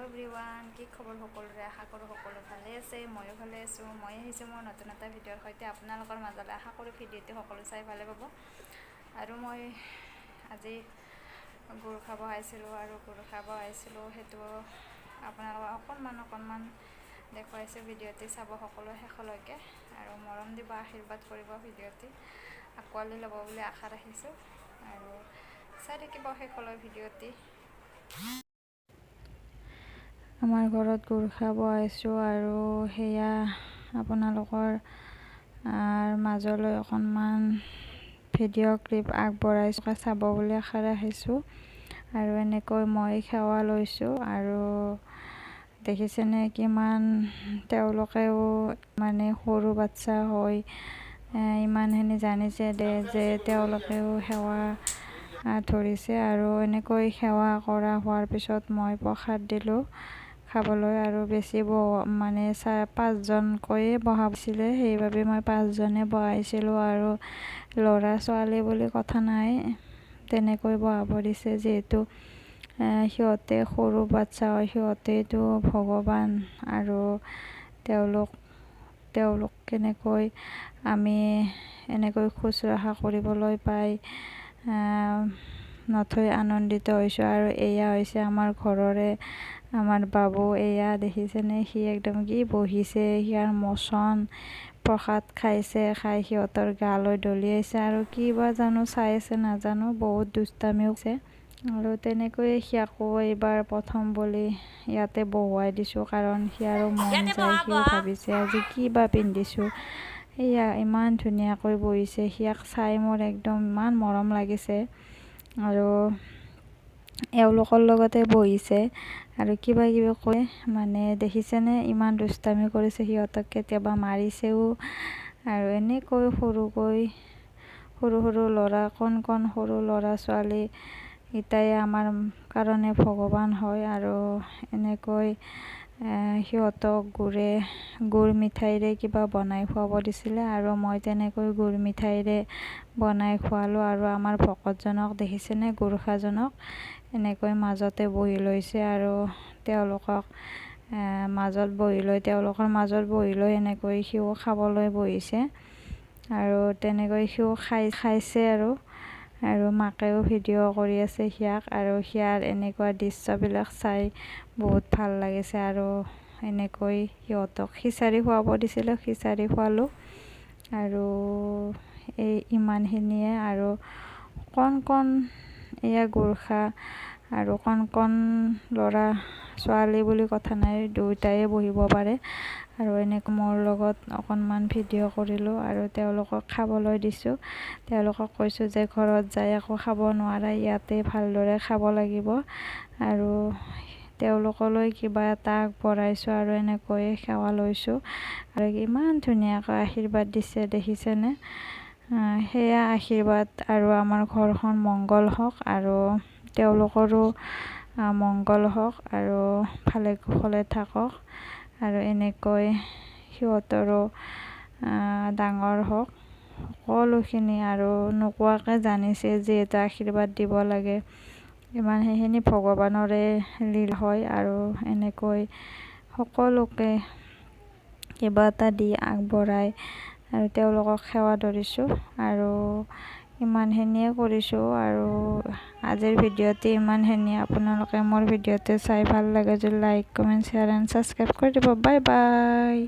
Hello' everyone, কি খবৰ সকলোৰে? আশা কৰোঁ সকলো ভালে আছে। ময়ো ভালে আছোঁ। মই আহিছোঁ মোৰ নতুন এটা ভিডিঅ'ৰ সৈতে আপোনালোকৰ মাজলৈ। আশা কৰোঁ ভিডিঅ'টো সকলো চাই ভালে পাব। আৰু মই আজি গুৰ খাব আহিছিলোঁ সেইটো আপোনালোকক অকণমান দেখুৱাইছোঁ। ভিডিঅ'টি চাব সকলোৱে শেষলৈকে আৰু মৰম দিব, আশীৰ্বাদ কৰিব, ভিডিঅ'টি আঁকোৱালি ল'ব বুলি আশা ৰাখিছোঁ আৰু চাই থাকিব শেষলৈ ভিডিঅ'টি। আমাৰ ঘৰত গুৰ খাব আহিছোঁ আৰু সেয়া আপোনালোকৰ মাজলৈ অকণমান ভিডিঅ' ক্লিপ আগবঢ়াইছোঁ, চাব বুলি আশা ৰাখিছোঁ। আৰু এনেকৈ মই সেৱা লৈছোঁ আৰু দেখিছেনে কিমান তেওঁলোকেও মানে সৰু বাচ্চা হৈ ইমানখিনি জানিছে যে তেওঁলোকেও সেৱা ধৰিছে। আৰু এনেকৈ সেৱা কৰা হোৱাৰ পিছত মই প্ৰসাদ দিলোঁ খাবলৈ আৰু বেছি মানে 5জনকৈয়ে বহাইছিলে, সেইবাবে মই 5জনে বহাইছিলোঁ। আৰু ল'ৰা ছোৱালী বুলি কথা নাই, তেনেকৈ বহাব দিছে যিহেতু সিহঁতে সৰু বাচ্চা হয়, সিহঁতেতো ভগৱান। আৰু তেওঁলোক কেনেকৈ আমি এনেকৈ শুশ্ৰূষা কৰিবলৈ পাই নথৈ আনন্দিত হৈছোঁ। আৰু এয়া হৈছে আমাৰ ঘৰৰে আমাৰ বাবু। এয়া দেখিছেনে, সি একদম কি বহিছে, সিয়াৰ মচন প্ৰসাদ খাইছে, খাই সিহঁতৰ গালৈ দলিয়াইছে আৰু কি বা জানো চাই আছে নাজানো, বহুত দুষ্টামিও আছে। আৰু তেনেকৈয়ে সিয়াকো এইবাৰ প্ৰথম বুলি ইয়াতে বহুৱাই দিছোঁ, কাৰণ সিয়াৰো মন যায়, সিও ভাবিছে আজি কি বা পিন্ধিছোঁ। সেয়া ইমান ধুনীয়াকৈ বহিছে, সিয়াক চাই মোৰ একদম ইমান মৰম লাগিছে। আৰু এওঁলোকৰ লগতে বহিছে আৰু কিবা কিবি কৈ মানে দেখিছেনে ইমান দুষ্টামি কৰিছে, সিহঁতক কেতিয়াবা মাৰিছেও। আৰু এনেকৈ সৰু ল'ৰা কণ সৰু ল'ৰা ছোৱালী এটাই আমাৰ কাৰণে ভগৱান হয়। আৰু এনেকৈ সিহঁতক গুৰ মিঠাইৰে কিবা বনাই খুৱাব দিছিলে আৰু মই তেনেকৈ গুৰ মিঠাইৰে বনাই খোৱালোঁ। আৰু আমাৰ ভকতজনক দেখিছেনে, গোৰ্খাজনক এনেকৈ মাজতে বহি লৈছে আৰু তেওঁলোকৰ মাজত বহি লৈ এনেকৈ সিও খাবলৈ বহিছে। আৰু তেনেকৈ সিও খাইছে আৰু মাকেও ভিডিঅ' কৰি আছে সিয়াক। আৰু সিয়াৰ এনেকুৱা দৃশ্যবিলাক চাই বহুত ভাল লাগিছে। আৰু এনেকৈ সিহঁতক খিচাৰি খুৱাব দিছিলে, খিচাৰি খোৱালোঁ। আৰু এই ইমানখিনিয়ে। আৰু কণ এয়া গোৰ্খা আৰু কণ ল'ৰা ছোৱালী বুলি কথা নাই, দুয়োটাই বহিব পাৰে। আৰু এনেকৈ মোৰ লগত অকণমান ভিডিঅ' কৰিলোঁ আৰু তেওঁলোকক খাবলৈ দিছোঁ। তেওঁলোকক কৈছোঁ যে ঘৰত যাই একো খাব নোৱাৰা, ইয়াতে ভালদৰে খাব লাগিব। আৰু তেওঁলোকলৈ কিবা এটা আগবঢ়াইছোঁ আৰু এনেকৈয়ে সেৱা লৈছোঁ। আৰু ইমান ধুনীয়াকৈ আশীৰ্বাদ দিছে দেখিছেনে, সেয়া আশীৰ্বাদ। আৰু আমাৰ ঘৰখন মংগল হওক আৰু তেওঁলোকৰো মংগল হওক আৰু ভালে কুশলে থাকক। আৰু এনেকৈ সিহঁতৰো ডাঙৰ হওক সকলোখিনি। আৰু নোকোৱাকৈ জানিছে যিহেতু আশীৰ্বাদ দিব লাগে, ইমান সেইখিনি ভগৱানৰে লীলা হয়। আৰু এনেকৈ সকলোকে কিবা এটা দি আগবঢ়াই আৰু তেওঁলোকক সেৱা ধৰিছোঁ আৰু ইমানখিনিয়ে কৰিছোঁ। আৰু আজিৰ ভিডিঅ'টি ইমানখিনিয়ে। আপোনালোকে মোৰ ভিডিঅ'টো চাই ভাল লাগে যদি like, comment, share and subscribe কৰি দিব। Bye bye.